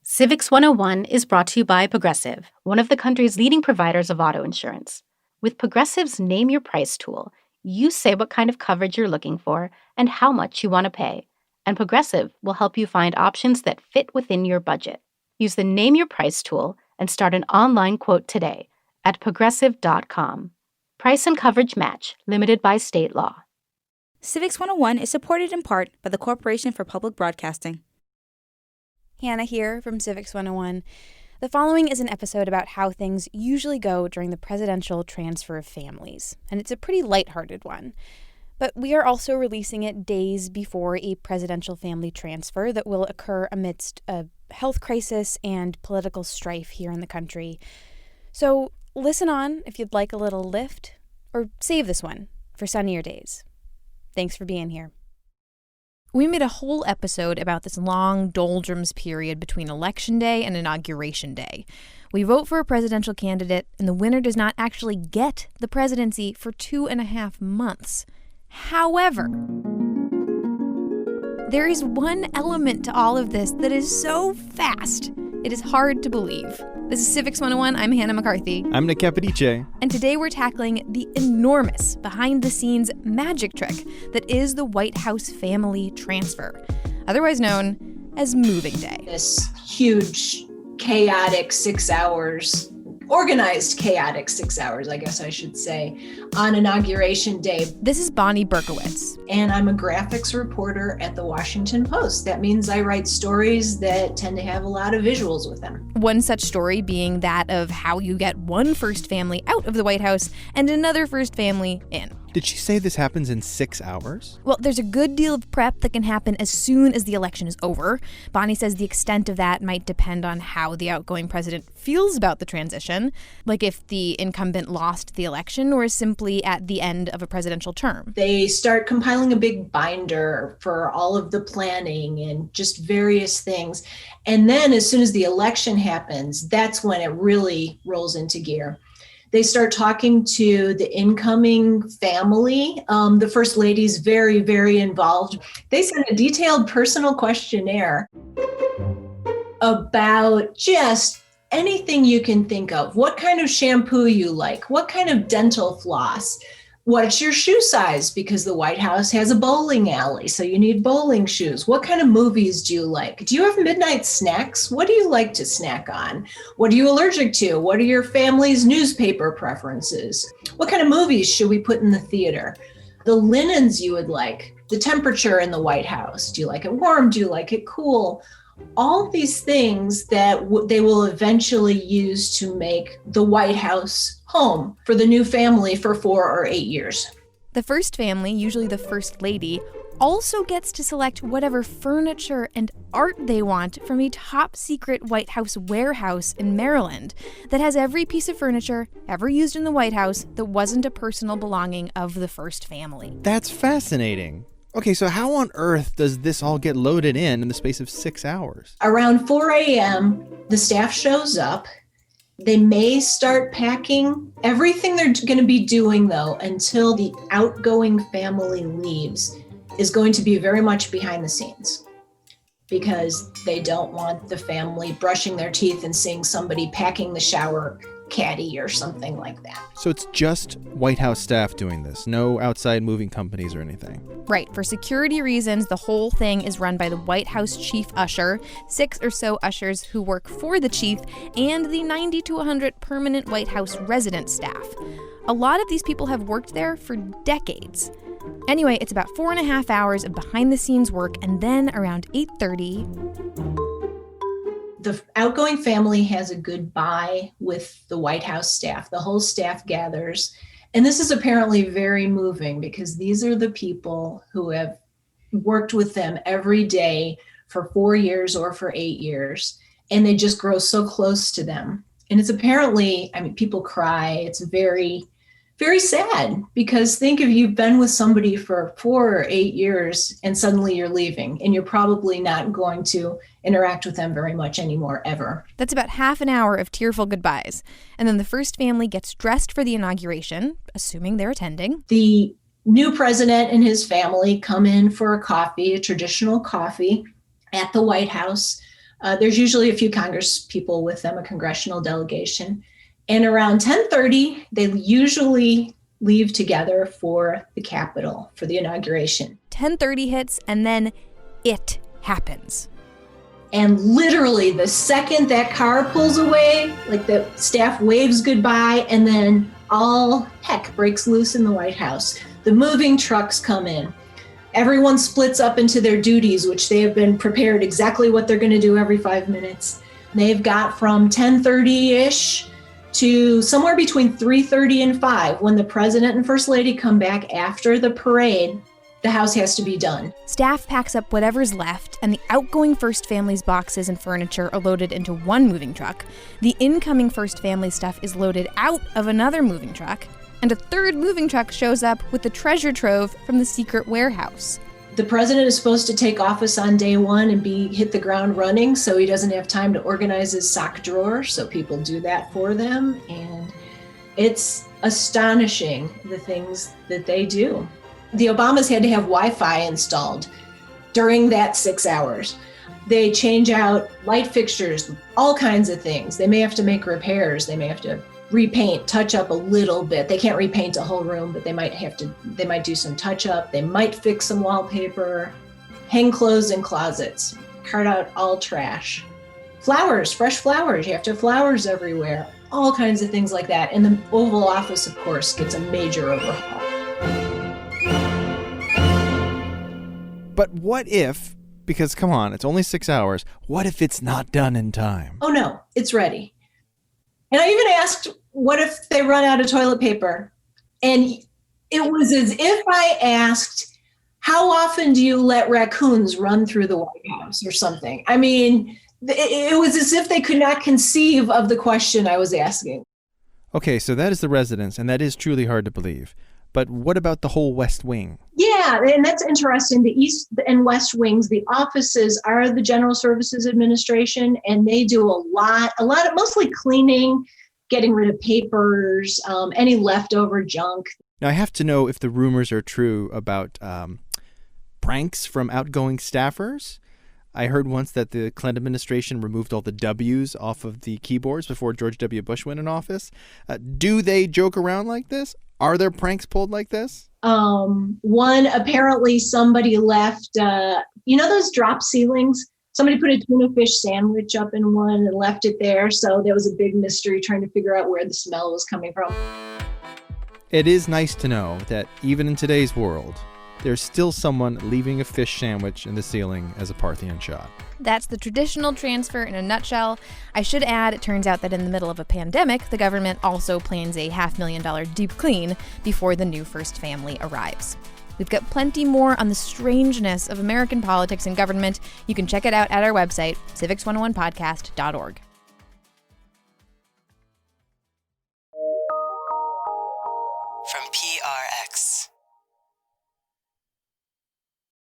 Civics 101 is brought to you by Progressive, one of the country's leading providers of auto insurance. With Progressive's Name Your Price tool, you say what kind of coverage you're looking for and how much you want to pay. And Progressive will help you find options that fit within your budget. Use the Name Your Price tool and start an online quote today at progressive.com. Price and coverage match, limited by state law. Civics 101 is supported in part by the Corporation for Public Broadcasting. Hannah here from Civics 101. The following is an episode about how things usually go during the presidential transfer of families, and it's a pretty lighthearted one. But we are also releasing it days before a presidential family transfer that will occur amidst a health crisis and political strife here in the country. So listen on if you'd like a little lift, or save this one for sunnier days. Thanks for being here. We made a whole episode about this long doldrums period between Election Day and Inauguration Day. We vote for a presidential candidate, and the winner does not actually get the presidency for 2.5 months. However, there is one element to all of this that is so fast, it is hard to believe. This is Civics 101. I'm Hannah McCarthy. I'm Nick Capodice. And today we're tackling the enormous behind-the-scenes magic trick that is the White House family transfer, otherwise known as moving day. This huge, chaotic 6 hours, organized chaotic 6 hours, I guess I should say, on Inauguration Day. This is Bonnie Berkowitz. And I'm a graphics reporter at the Washington Post. That means I write stories that tend to have a lot of visuals with them. One such story being that of how you get one first family out of the White House and another first family in. Did she say this happens in 6 hours? Well, there's a good deal of prep that can happen as soon as the election is over. Bonnie says the extent of that might depend on how the outgoing president feels about the transition, like if the incumbent lost the election or is simply at the end of a presidential term. They start compiling a big binder for all of the planning and just various things. And then as soon as the election happens, that's when it really rolls into gear. They start talking to the incoming family. The First Lady's very, very involved. They send a detailed personal questionnaire about just anything you can think of. What kind of shampoo you like? What kind of dental floss? What's your shoe size? Because the White House has a bowling alley, so you need bowling shoes. What kind of movies do you like? Do you have midnight snacks? What do you like to snack on? What are you allergic to? What are your family's newspaper preferences? What kind of movies should we put in the theater? The linens you would like, the temperature in the White House. Do you like it warm? Do you like it cool? All these things that they will eventually use to make the White House home for the new family for 4 or 8 years. The first family, usually the First Lady, also gets to select whatever furniture and art they want from a top-secret White House warehouse in Maryland that has every piece of furniture ever used in the White House that wasn't a personal belonging of the first family. That's fascinating. Okay, so how on earth does this all get loaded in the space of 6 hours? Around 4 a.m., the staff shows up. They may start packing. Everything they're going to be doing, though, until the outgoing family leaves, is going to be very much behind the scenes because they don't want the family brushing their teeth and seeing somebody packing the shower caddy or something like that. So it's just White House staff doing this, no outside moving companies or anything? Right. For security reasons, the whole thing is run by the White House chief usher, 6 or so ushers who work for the chief, and the 90 to 100 permanent White House resident staff. A lot of these people have worked there for decades. Anyway, it's about 4.5 hours of behind-the-scenes work, and then around 8:30... the outgoing family has a goodbye with the White House staff. The whole staff gathers. And this is apparently very moving because these are the people who have worked with them every day for 4 years or for 8 years. And they just grow so close to them. And it's apparently, people cry. It's very, very sad because think if you've been with somebody for 4 or 8 years and suddenly you're leaving and you're probably not going to interact with them very much anymore, ever. That's about half an hour of tearful goodbyes. And then the first family gets dressed for the inauguration, assuming they're attending. The new president and his family come in for a coffee, a traditional coffee at the White House. There's usually a few Congress people with them, a congressional delegation. And around 10:30, they usually leave together for the Capitol, for the inauguration. 10:30 hits, and then it happens. And literally the second that car pulls away, like the staff waves goodbye, and then all heck breaks loose in the White House. The moving trucks come in. Everyone splits up into their duties, which they have been prepared exactly what they're going to do every 5 minutes. They've got from 10:30-ish to somewhere between 3:30 and 5. When the president and first lady come back after the parade, the house has to be done. Staff packs up whatever's left, and the outgoing First Family's boxes and furniture are loaded into one moving truck. The incoming First Family stuff is loaded out of another moving truck, and a third moving truck shows up with the treasure trove from the secret warehouse. The president is supposed to take office on day one and hit the ground running, so he doesn't have time to organize his sock drawer, so people do that for them, and it's astonishing the things that they do. The Obamas had to have Wi-Fi installed during that 6 hours. They change out light fixtures, all kinds of things. They may have to make repairs. They may have to repaint, touch up a little bit. They can't repaint a whole room, but they might do some touch up. They might fix some wallpaper, hang clothes in closets, cart out all trash. Flowers, fresh flowers. You have to have flowers everywhere. All kinds of things like that. And the Oval Office, of course, gets a major overhaul. But what if, because come on, it's only 6 hours, what if it's not done in time? Oh no, it's ready. And I even asked, what if they run out of toilet paper? And it was as if I asked, how often do you let raccoons run through the White House or something? I mean, it was as if they could not conceive of the question I was asking. Okay, so that is the residence, and that is truly hard to believe. But what about the whole West Wing? Yeah, and that's interesting. The East and West Wings, the offices are the General Services Administration, and they do a lot of mostly cleaning, getting rid of papers, any leftover junk. Now, I have to know if the rumors are true about pranks from outgoing staffers. I heard once that the Clinton administration removed all the W's off of the keyboards before George W. Bush went in office. Do they joke around like this? Are there pranks pulled like this? One, apparently somebody left, those drop ceilings? Somebody put a tuna fish sandwich up in one and left it there. So there was a big mystery trying to figure out where the smell was coming from. It is nice to know that even in today's world, there's still someone leaving a fish sandwich in the ceiling as a Parthian shot. That's the traditional transfer in a nutshell. I should add, it turns out that in the middle of a pandemic, the government also plans a $500,000 deep clean before the new First Family arrives. We've got plenty more on the strangeness of American politics and government. You can check it out at our website, civics101podcast.org.